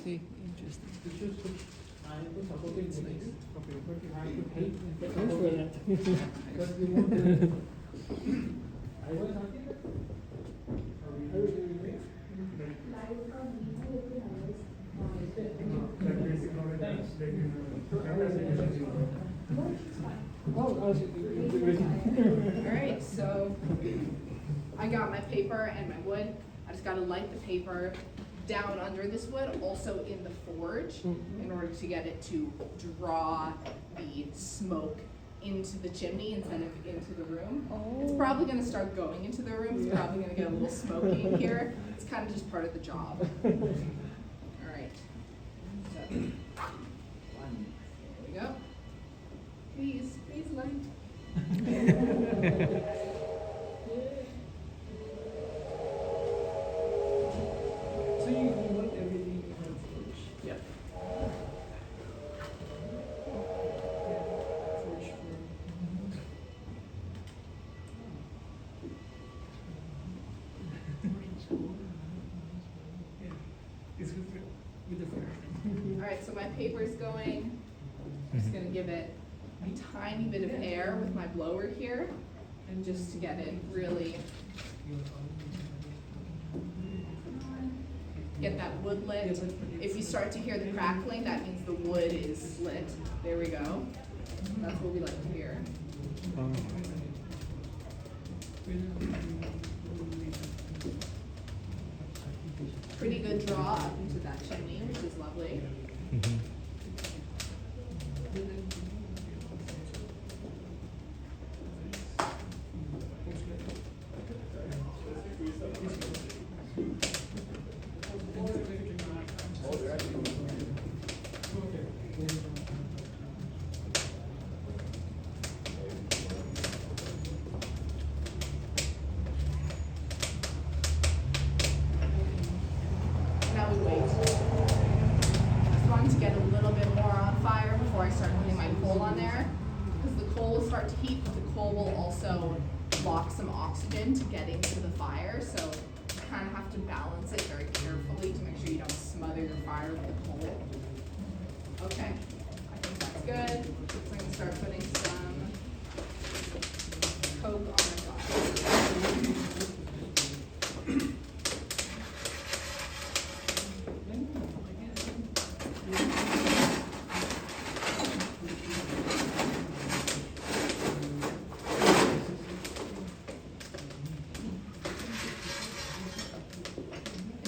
see. Interesting. It's nice. Thanks for that. Alright, so I got my paper and my wood. I just gotta light the paper down under this wood, also in the forge, in order to get it to draw the smoke into the chimney instead of into the room. It's probably gonna start going into the room. It's probably gonna get a little smoky in here. It's kind of just part of the job. Alright. So, there we go. Please light. So you want everything in the forge? Yep. Forge for. Yeah, it's good with the fire. Alright, so my paper's going. I'm just gonna give it a tiny bit of air with my blower here, and just to get it really, get that wood lit. If you start to hear the crackling, that means the wood is lit. There we go. That's what we like to hear. Pretty good draw up into that chimney, which is lovely. Now we wait. Just wanted to get a little bit more on fire before I start putting my coal on there, because the coal will start to heat, but the coal will also lock some oxygen to get into the fire, so you kind of have to balance it very carefully to make sure you don't smother your fire with the coal. Okay, I think that's good. So I'm going to start putting some coke on my fire.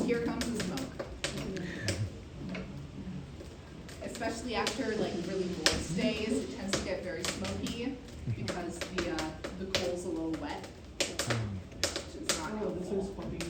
Here comes the smoke. Especially after like really moist days, it tends to get very smoky because the coal's a little wet, which is not Oh, this helpful. is popping.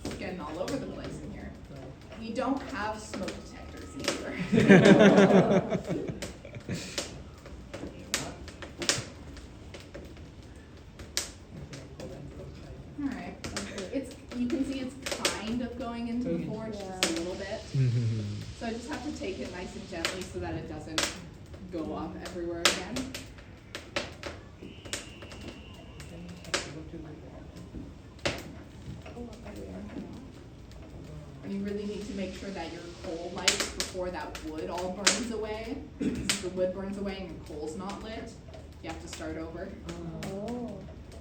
It's getting all over the place in here. We don't have smoke detectors either. Alright, you can see it's kind of going into the forge just a little bit. So I just have to take it nice and gently so that it doesn't go up everywhere again. And you really need to make sure that your coal lights before that wood all burns away. If the wood burns away and your coal's not lit, you have to start over.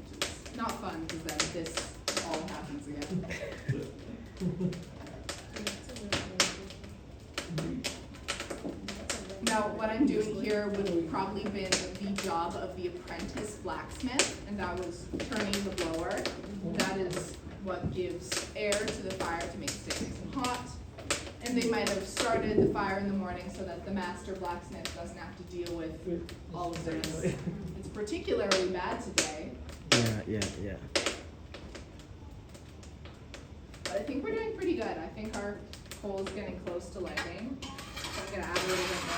Which is not fun because then this all happens again. Now, what I'm doing here would have probably been the job of the apprentice blacksmith, and that was turning the blower. That is what gives air to the fire to make it stay nice and hot. And they might have started the fire in the morning so that the master blacksmith doesn't have to deal with all of this. It's particularly bad today. Yeah, yeah. But I think we're doing pretty good. I think our coal is getting close to lighting. So I'm gonna add a little bit more.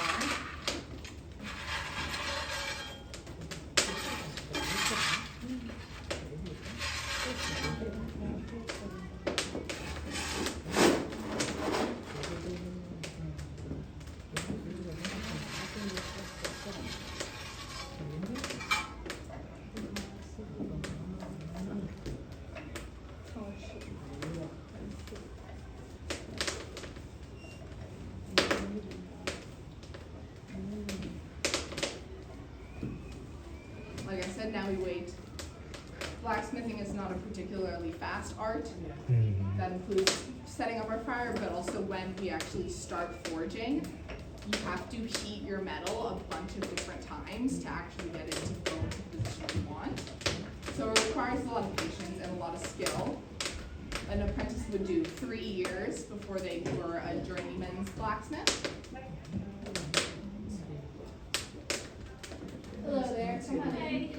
Like I said, now we wait. Blacksmithing is not a particularly fast art. That includes setting up our fire, but also when we actually start forging, you have to heat your metal a bunch of different times to actually get it to go into the position you want. So it requires a lot of patience and a lot of skill. An apprentice would do 3 years before they were a journeyman's blacksmith. Hello there, come on in.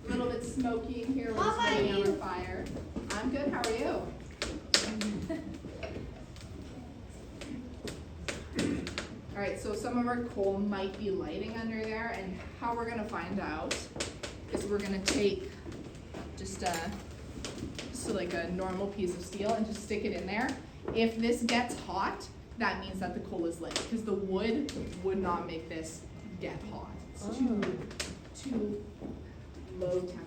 A little bit smoky in here, we're just putting on our fire. I'm good, how are you? Alright, so some of our coal might be lighting under there, and how we're gonna find out is we're gonna take just like a normal piece of steel and just stick it in there. If this gets hot, that means that the coal is lit, because the wood would not make this get hot. It's too low temperature.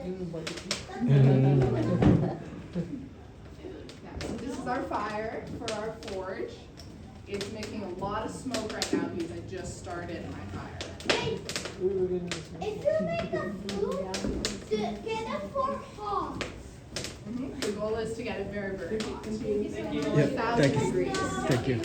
Yeah, so this is our fire for our forge. It's making a lot of smoke right now because I just started my fire. Hey, if you make a food, get it for hot. The goal is to get it very, very hot. Yep, thank you. degrees. Thank you.